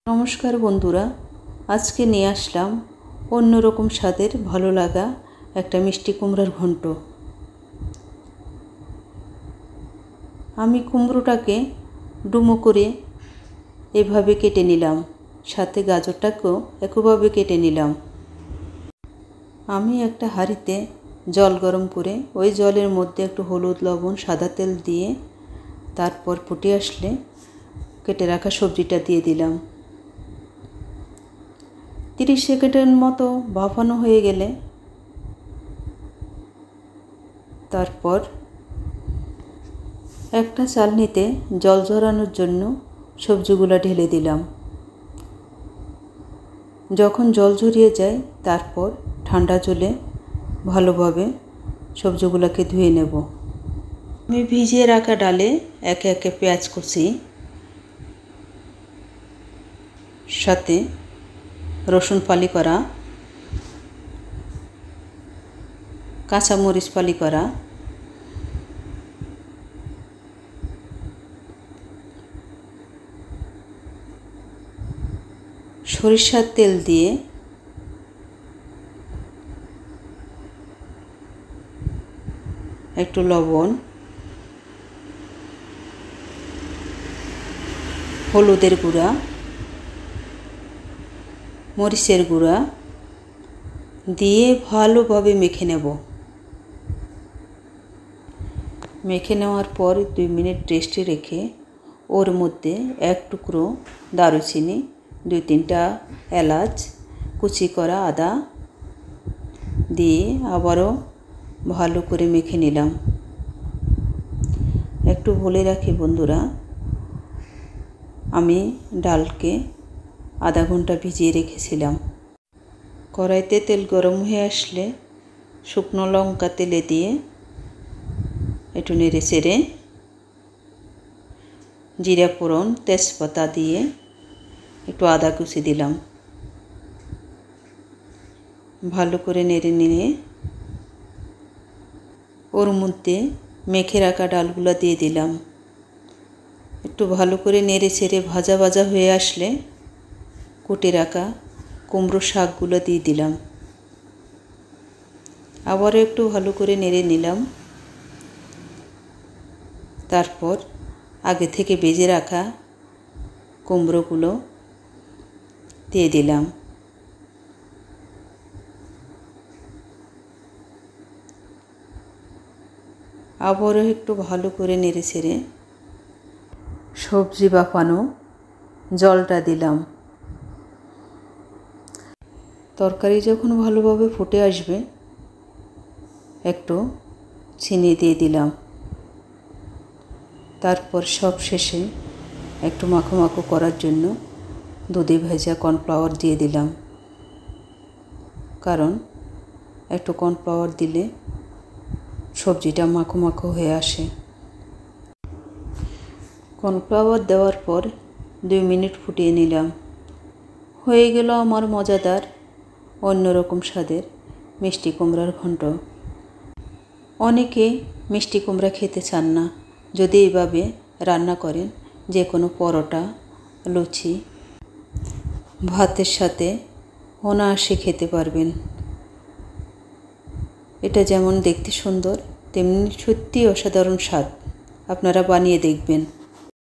নমস্কার বন্ধুরা, আজকে নিয়ে আসলাম অন্যরকম স্বাদের ভালো লাগা একটা মিষ্টি কুমড়ার ঘন্ট। আমি কুমড়োটাকে ডুমো করে এভাবে কেটে নিলাম, সাথে গাজরটাকেও একইভাবে কেটে নিলাম। আমি একটা হাঁড়িতে জল গরম করে ওই জলের মধ্যে একটু হলুদ, লবণ, সাদা তেল দিয়ে তারপর ফুটে আসলে কেটে রাখা সবজিটা দিয়ে দিলাম। 30 সেকেন্ডের মতো ভাপানো হয়ে গেলে তারপর একটা চালনিতে জল ঝরানোর জন্য সবজিগুলো ঢেলে দিলাম। যখন জল ঝরিয়ে যায় তারপর ঠান্ডা জলে ভালোভাবে সবজিগুলোকে ধুয়ে নেব। আমি ভিজিয়ে রাখা ডালে একে একে পেঁয়াজ কুচি, সাথে রসুন ফালি করা, কাঁচামরিচ ফালি করা, সরিষার তেল দিয়ে একটু লবণ, হলুদের গুঁড়া, মরিচের গুঁড়া দিয়ে ভালোভাবে মেখে নেব। মেখে নেওয়ার পর 2 মিনিট রেস্টে রেখে ওর মধ্যে এক টুকরো দারুচিনি, 2-3টা এলাচ, কুচি করা আদা দিয়ে আবারও ভালো করে মেখে নিলাম। একটু বলে রাখি বন্ধুরা, আমি ডালকে আধা ঘন্টা ভিজিয়ে রেখেছিলাম। কড়াইতে তেল গরম হয়ে আসলে শুকনো লঙ্কা তেলে দিয়ে একটু নেড়ে চেড়ে জিরা ফোড়ন, তেজপাতা দিয়ে একটু আদা কুচি দিলাম। ভালো করে নেড়ে নিয়ে ওর মধ্যে মেখে রাখা ডালগুলো দিয়ে দিলাম। একটু ভালো করে নেড়ে ছেড়ে ভাজা ভাজা হয়ে আসলে কুটে রাখা কুমড়ো শাকগুলো দিয়ে দিলাম। আবারও একটু ভালো করে নেড়ে নিলাম। তারপর আগে থেকে ভেজে রাখা কুমড়োগুলো দিয়ে দিলাম। আবারও একটু ভালো করে নেড়ে ছেড়ে সবজি বাফানো জলটা দিলাম। তরকারি যখন ভালোভাবে ফুটে আসবে একটু চিনি দিয়ে দিলাম। তারপর সব শেষে একটু মাখো মাখো করার জন্য দুধে ভেজা কর্নফ্লাওয়ার দিয়ে দিলাম, কারণ একটু কর্নফ্লাওয়ার দিলে সবজিটা মাখো মাখো হয়ে আসে। কর্নফ্লাওয়ার দেওয়ার পর 2 মিনিট ফুটিয়ে নিলাম। হয়ে গেল আমার মজাদার অন্যরকম স্বাদের মিষ্টি কুমড়ার ঘন্ট। অনেকে মিষ্টি কুমড়া খেতে চান না, যদি এইভাবে রান্না করেন যে কোনো পরোটা, লুচি, ভাতের সাথে অনায়াসে খেতে পারবেন। এটা যেমন দেখতে সুন্দর তেমনি সত্যি অসাধারণ স্বাদ। আপনারা বানিয়ে দেখবেন।